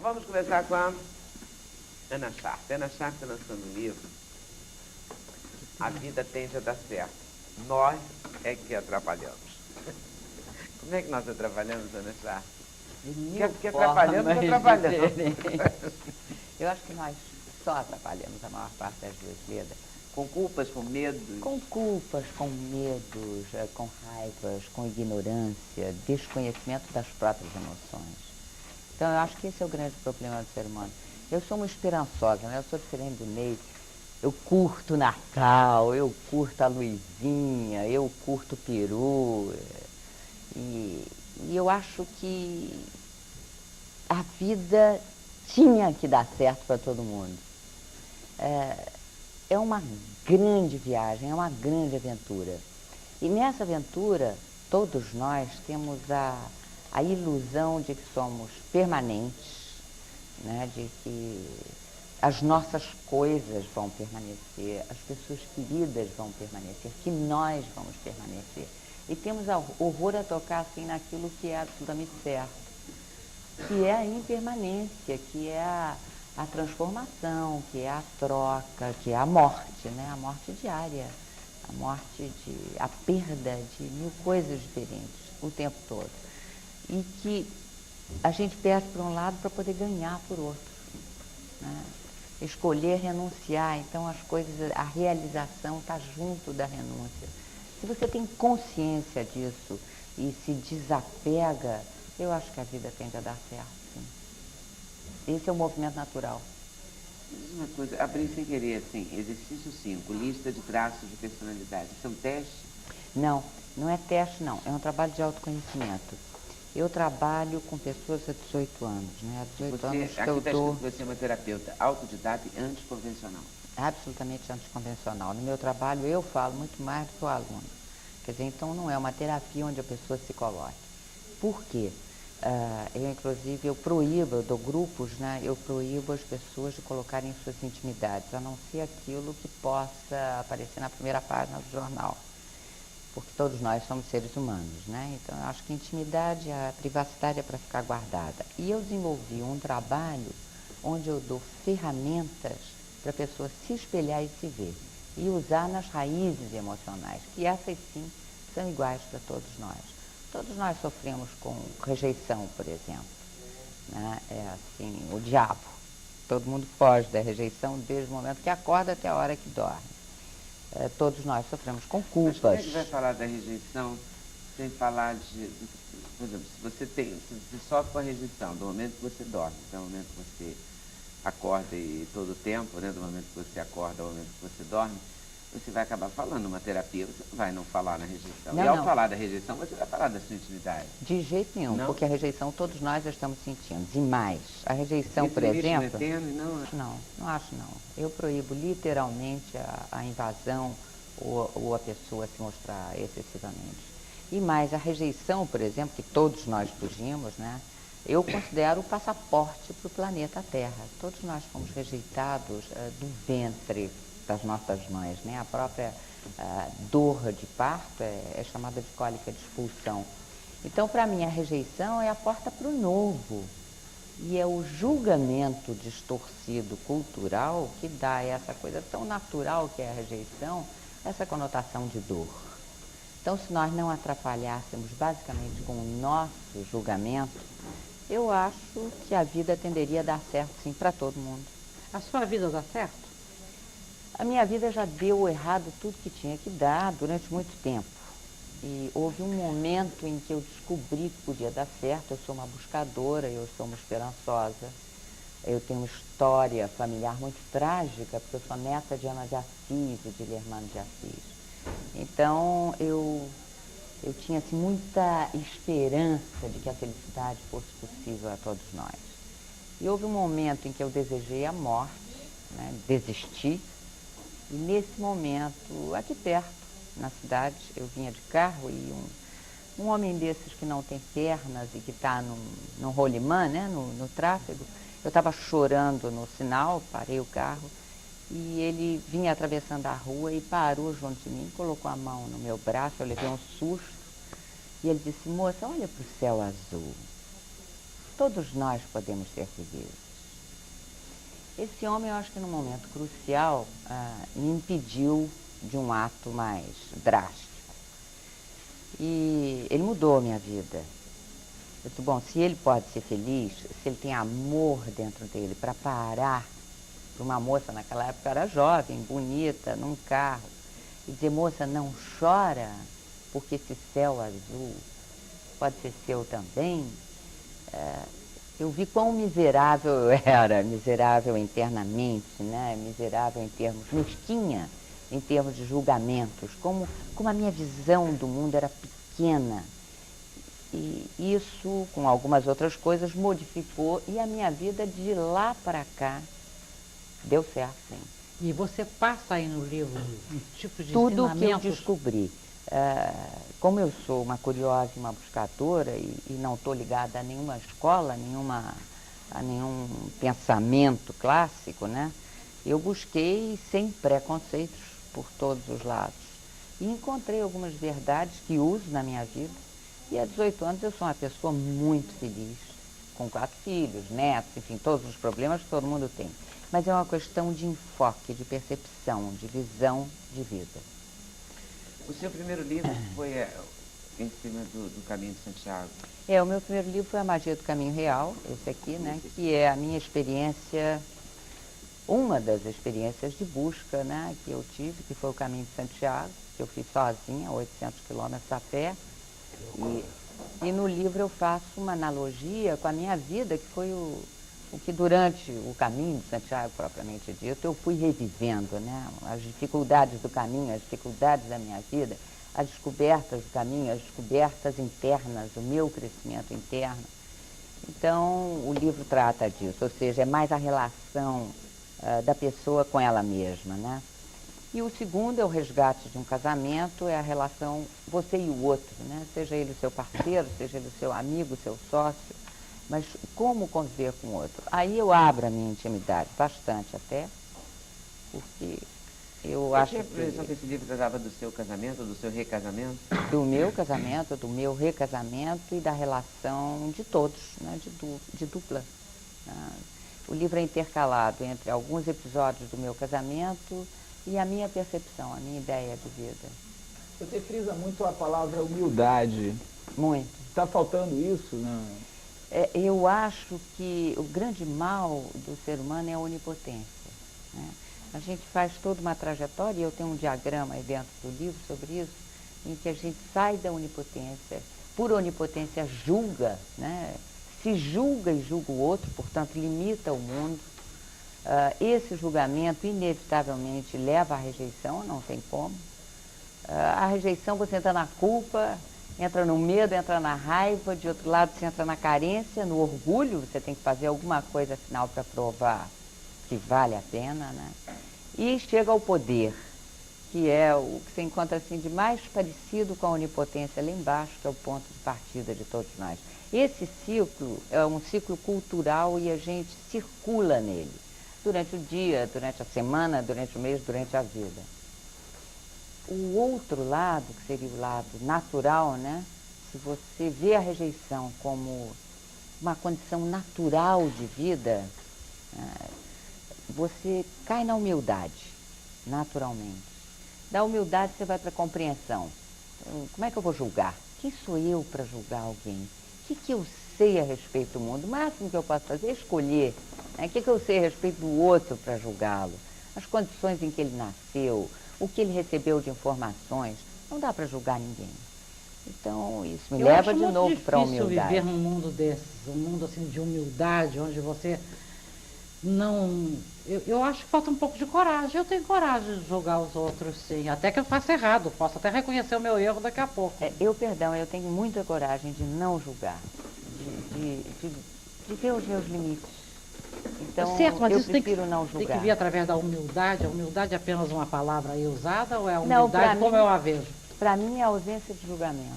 vamos começar com a Ana Sharp. Ana Sharp está lançando um livro, A Vida Tende a Dar Certo. Nós é que atrapalhamos. Como é que nós atrapalhamos, Ana Sharp? Porque atrapalhamos, atrapalhamos. Eu acho que nós só atrapalhamos a maior parte das vezes, Leda. Com culpas, com medos? Com culpas, com medos, com raivas, com ignorância, desconhecimento das próprias emoções. Então, eu acho que esse é o grande problema do ser humano. Eu sou uma esperançosa, né? Eu sou diferente do Ney. Eu curto o Natal, eu curto a luzinha, eu curto o peru. E eu acho que a vida tinha que dar certo para todo mundo. É uma grande viagem, é uma grande aventura. E nessa aventura, todos nós temos a ilusão de que somos permanentes, né? De que as nossas coisas vão permanecer, as pessoas queridas vão permanecer, que nós vamos permanecer. E temos horror a tocar assim naquilo que é absolutamente certo, que é a impermanência, que é a transformação, que é a troca, que é a morte, né? A morte diária, a perda de mil coisas diferentes o tempo todo. E que a gente perde por um lado para poder ganhar por outro, né? Escolher renunciar, então as coisas, a realização está junto da renúncia. Se você tem consciência disso e se desapega, eu acho que a vida tende a dar certo, sim. Esse é o movimento natural. Uma coisa, abri sem querer, assim, exercício 5, lista de traços de personalidade. Isso é um teste? Não, não é teste, não. É um trabalho de autoconhecimento. Eu trabalho com pessoas há 18 anos, né? Há 18 anos que eu dou... Aqui você é uma terapeuta autodidata e anticonvencional. Absolutamente anticonvencional. No meu trabalho eu falo muito mais do que o aluno. Quer dizer, então não é uma terapia onde a pessoa se coloque. Por quê? Eu proíbo, eu dou grupos, né? Eu proíbo as pessoas de colocarem suas intimidades, a não ser aquilo que possa aparecer na primeira página do jornal. Porque todos nós somos seres humanos, né? Então, eu acho que a intimidade, a privacidade é para ficar guardada. E eu desenvolvi um trabalho onde eu dou ferramentas para a pessoa se espelhar e se ver. E usar nas raízes emocionais, que essas sim são iguais para todos nós. Todos nós sofremos com rejeição, por exemplo, né? É assim, o diabo. Todo mundo foge da rejeição desde o momento que acorda até a hora que dorme. Todos nós sofremos com culpas. Mas como é que vai falar da rejeição sem falar por exemplo, se você sofre com a rejeição do momento que você dorme, do momento que você acorda e todo o tempo, né, do momento que você acorda ao momento que você dorme, você vai acabar falando numa terapia, você não vai não falar na rejeição. Não, e ao não. falar da rejeição, você vai falar da sua intimidade. De jeito nenhum, não? Porque a rejeição todos nós já estamos sentindo. E mais, a rejeição, esse por exemplo... Não é tênue, não? Não acho não. Eu proíbo literalmente a invasão ou a pessoa se mostrar excessivamente. E mais, a rejeição, por exemplo, que todos nós fugimos, né? Eu considero o passaporte para o planeta Terra. Todos nós fomos rejeitados do ventre das nossas mães, né? A própria dor de parto é chamada de cólica de expulsão. Então, para mim, a rejeição é a porta para o novo. E é o julgamento distorcido cultural que dá essa coisa tão natural que é a rejeição, essa conotação de dor. Então, se nós não atrapalhássemos basicamente com o nosso julgamento, eu acho que a vida tenderia a dar certo, sim, para todo mundo. A sua vida dá certo? A minha vida já deu errado tudo que tinha que dar durante muito tempo. E houve um momento em que eu descobri que podia dar certo. Eu sou uma buscadora, eu sou uma esperançosa. Eu tenho uma história familiar muito trágica, porque eu sou neta de Ana de Assis e de Lermano de Assis. Então, eu tinha assim, muita esperança de que a felicidade fosse possível a todos nós. E houve um momento em que eu desejei a morte, né, desisti. E nesse momento, aqui perto, na cidade, eu vinha de carro e um homem desses que não tem pernas e que está num rolimã, né, no tráfego, eu estava chorando no sinal, parei o carro e ele vinha atravessando a rua e parou junto de mim, colocou a mão no meu braço, eu levei um susto e ele disse: moça, olha para o céu azul. Todos nós podemos ser felizes. Esse homem, eu acho que num momento crucial, me impediu de um ato mais drástico. E ele mudou a minha vida. Eu disse, bom, se ele pode ser feliz, se ele tem amor dentro dele para parar para uma moça, naquela época era jovem, bonita, num carro, e dizer, moça, não chora, porque esse céu azul pode ser seu também. Eu vi quão miserável eu era, miserável internamente, né? Miserável em termos, mesquinha em termos de julgamentos, como a minha visão do mundo era pequena. E isso, com algumas outras coisas, modificou, e a minha vida de lá para cá deu certo, sim. E você passa aí no livro um tipo de Tudo que eu ensinamentos? descobri. Como eu sou uma curiosa e uma buscadora e não estou ligada a nenhuma escola, a nenhum pensamento clássico, né? Eu busquei sem preconceitos por todos os lados. E encontrei algumas verdades que uso na minha vida. E há 18 anos eu sou uma pessoa muito feliz, com 4 filhos, netos, enfim, todos os problemas que todo mundo tem. Mas é uma questão de enfoque, de percepção, de visão de vida. O seu primeiro livro foi em cima do Caminho de Santiago. O meu primeiro livro foi A Magia do Caminho Real, esse aqui, né, que é a minha experiência, uma das experiências de busca, né, que eu tive, que foi o Caminho de Santiago, que eu fiz sozinha, 800 quilômetros a pé. E no livro eu faço uma analogia com a minha vida, que foi o que durante o caminho de Santiago, propriamente dito, eu fui revivendo, né? As dificuldades do caminho, as dificuldades da minha vida, as descobertas do caminho, as descobertas internas, o meu crescimento interno. Então, o livro trata disso, ou seja, é mais a relação da pessoa com ela mesma, né? E o segundo é o resgate de um casamento, é a relação você e o outro, né? Seja ele o seu parceiro, seja ele o seu amigo, o seu sócio, mas como conviver com o outro. Aí eu abro a minha intimidade, bastante até, porque eu acho que... Você tinha que esse livro tratava do seu casamento, do seu recasamento? Do meu casamento, do meu recasamento e da relação de todos, né? De dupla. O livro é intercalado entre alguns episódios do meu casamento e a minha percepção, a minha ideia de vida. Você frisa muito a palavra humildade. Muito. Está faltando isso? Não? Eu acho que o grande mal do ser humano é a onipotência, né? A gente faz toda uma trajetória, e eu tenho um diagrama aí dentro do livro sobre isso, em que a gente sai da onipotência, por onipotência julga, né? Se julga e julga o outro, portanto limita o mundo. Esse julgamento inevitavelmente leva à rejeição, não tem como. A rejeição, você entra na culpa, entra no medo, entra na raiva, de outro lado você entra na carência, no orgulho, você tem que fazer alguma coisa afinal para provar que vale a pena, né? E chega ao poder, que é o que você encontra assim de mais parecido com a onipotência lá embaixo, que é o ponto de partida de todos nós. Esse ciclo é um ciclo cultural e a gente circula nele, durante o dia, durante a semana, durante o mês, durante a vida. O outro lado, que seria o lado natural, né? Se você vê a rejeição como uma condição natural de vida, você cai na humildade, naturalmente. Da humildade você vai para a compreensão. Como é que eu vou julgar? Quem sou eu para julgar alguém? O que eu sei a respeito do mundo? O máximo que eu posso fazer é escolher. O que eu sei a respeito do outro para julgá-lo? As condições em que ele nasceu, o que ele recebeu de informações. Não dá para julgar ninguém. Então, isso me leva de novo para a humildade. Eu acho viver num mundo desses, um mundo assim de humildade, onde você não... Eu acho que falta um pouco de coragem. Eu tenho coragem de julgar os outros, sim. Até que eu faça errado. Posso até reconhecer o meu erro daqui a pouco. Eu tenho muita coragem de não julgar, de ver os meus limites. Então, certo, mas eu isso prefiro não julgar. Tem que vir através da humildade. A humildade é apenas uma palavra aí usada ou é a Não, humildade como eu a vejo? Para mim é ausência de julgamento.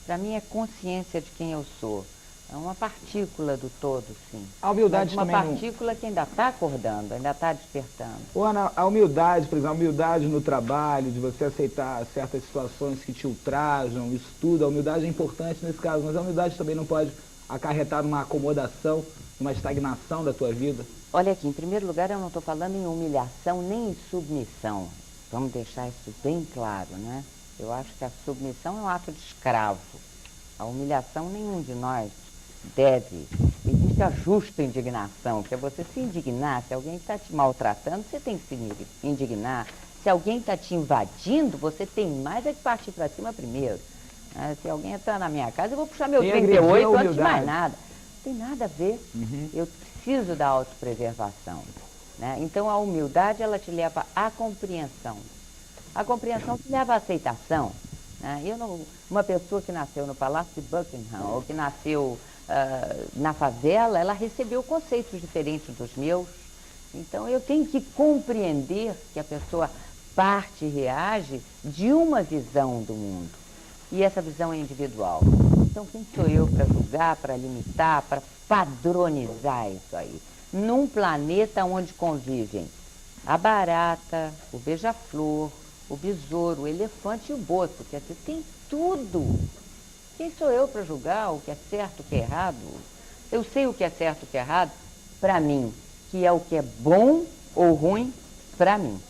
Para mim é consciência de quem eu sou. É uma partícula do todo, sim. A humildade mas uma também partícula que ainda está acordando, ainda está despertando. Ô, Ana, a humildade, por exemplo, a humildade no trabalho, de você aceitar certas situações que te ultrajam, isso tudo, a humildade é importante nesse caso, mas a humildade também não pode acarretar uma acomodação, uma estagnação da tua vida? Olha aqui, em primeiro lugar, eu não estou falando em humilhação nem em submissão. Vamos deixar isso bem claro, né? Eu acho que a submissão é um ato de escravo. A humilhação nenhum de nós deve. Existe a justa indignação, que é você se indignar. Se alguém está te maltratando, você tem que se indignar. Se alguém está te invadindo, você tem mais é que partir para cima primeiro. Se alguém entrar na minha casa, eu vou puxar meu 38 antes de mais nada. Não tem nada a ver. Eu preciso da autopreservação, né? Então a humildade, ela te leva à compreensão. A compreensão te leva à aceitação, né? Uma pessoa que nasceu no Palácio de Buckingham ou que nasceu na favela, ela recebeu conceitos diferentes dos meus. Então eu tenho que compreender que a pessoa parte e reage de uma visão do mundo. E essa visão é individual. Então quem sou eu para julgar, para limitar, para padronizar isso aí? Num planeta onde convivem a barata, o beija-flor, o besouro, o elefante e o boto, quer dizer, tem tudo. Quem sou eu para julgar o que é certo, o que é errado? Eu sei o que é certo, o que é errado para mim, que é o que é bom ou ruim para mim.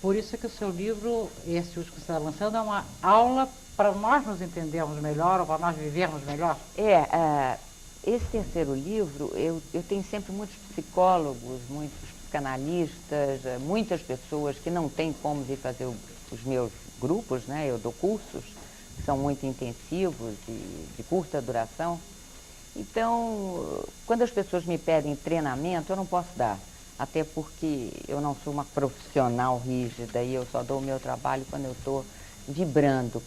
Por isso é que o seu livro, esse último que você está lançando, é uma aula para nós nos entendermos melhor, ou para nós vivermos melhor? Esse terceiro livro, eu tenho sempre muitos psicólogos, muitos psicanalistas, muitas pessoas que não têm como vir fazer os meus grupos, né? Eu dou cursos que são muito intensivos e de curta duração. Então, quando as pessoas me pedem treinamento, eu não posso dar. Até porque eu não sou uma profissional rígida e eu só dou o meu trabalho quando eu estou vibrando,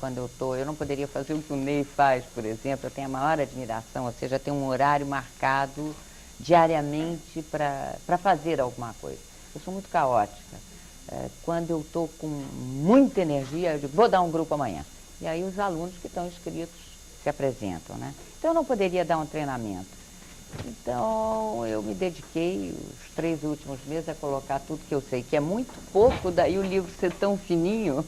eu não poderia fazer o que o Ney faz, por exemplo. Eu tenho a maior admiração, ou seja, tem um horário marcado diariamente para fazer alguma coisa. Eu sou muito caótica. Quando eu estou com muita energia, eu digo, vou dar um grupo amanhã. E aí os alunos que estão inscritos se apresentam, né? Então eu não poderia dar um treinamento. Então eu me dediquei os 3 últimos meses a colocar tudo que eu sei, que é muito pouco, daí o livro ser tão fininho,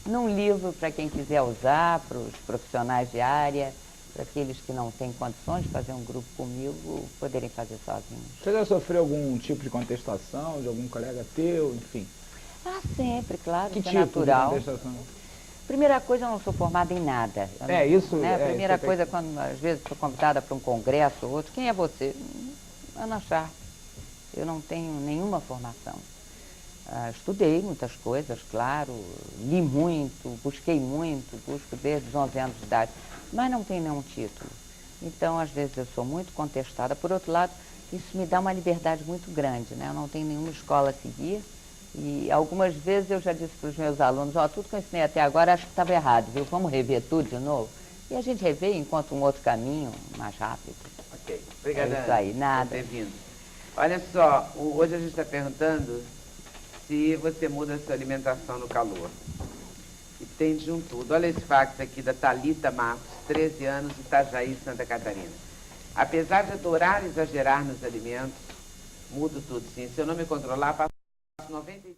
num livro para quem quiser usar, para os profissionais de área, para aqueles que não têm condições de fazer um grupo comigo, poderem fazer sozinhos. Você já sofreu algum tipo de contestação de algum colega teu, enfim? Sempre, claro, Que isso tipo é natural. de contestação? Primeira coisa, eu não sou formada em nada. Primeira coisa, quando às vezes sou convidada para um congresso ou outro, quem é você? Ana Sharp. Eu não tenho nenhuma formação. Estudei muitas coisas, claro, li muito, busquei muito, busco desde os 11 anos de idade, mas não tenho nenhum título. Então, às vezes, eu sou muito contestada. Por outro lado, isso me dá uma liberdade muito grande, né? Eu não tenho nenhuma escola a seguir. E algumas vezes eu já disse para os meus alunos, tudo que eu ensinei até agora acho que estava errado, viu? Vamos rever tudo de novo? E a gente revê e encontra um outro caminho mais rápido. Ok, obrigada. É isso aí, nada. Por ter vindo. Olha só, hoje a gente está perguntando se você muda a sua alimentação no calor. E tem de um tudo. Olha esse fax aqui da Thalita Matos, 13 anos, Itajaí, Santa Catarina. Apesar de adorar exagerar nos alimentos, mudo tudo, sim. Se eu não me controlar, passo 95